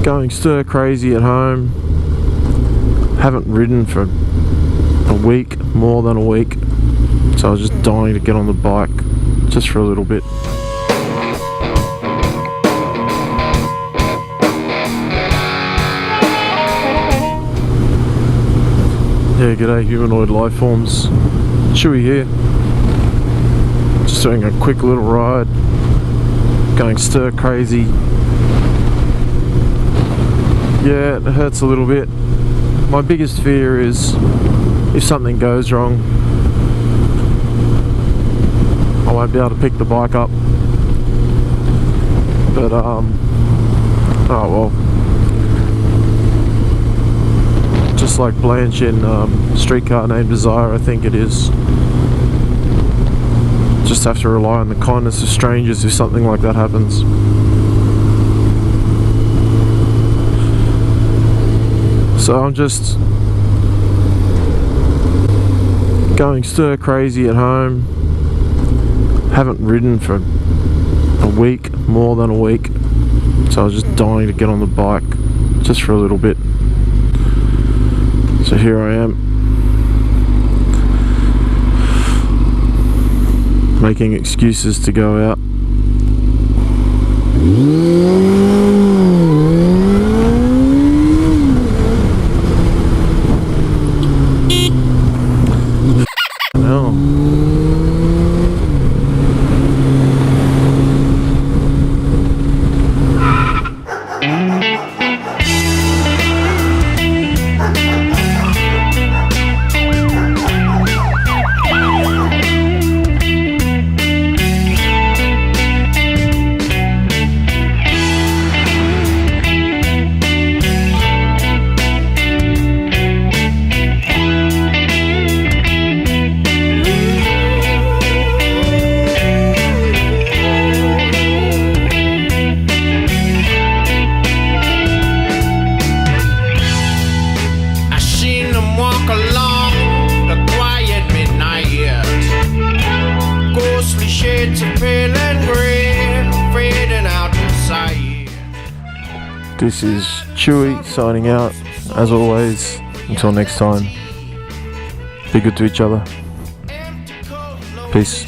Going stir crazy at home. Haven't ridden for a week, more than a week. So I was just dying to get on the bike just for a little bit. Yeah, g'day humanoid life forms. Chewy here. Just doing a quick little ride. Going stir crazy. Yeah, it hurts a little bit. My biggest fear is if something goes wrong, I won't be able to pick the bike up. But oh well. Just like Blanche in Streetcar Named Desire, I think it is. Just have to rely on the kindness of strangers if something like that happens. So I'm just going stir crazy at home. Haven't ridden for a week, more than a week. So I was just dying to get on the bike just for a little bit. So here I am, making excuses to go out. This is Chewy signing out. As always, until next time, be good to each other. Peace.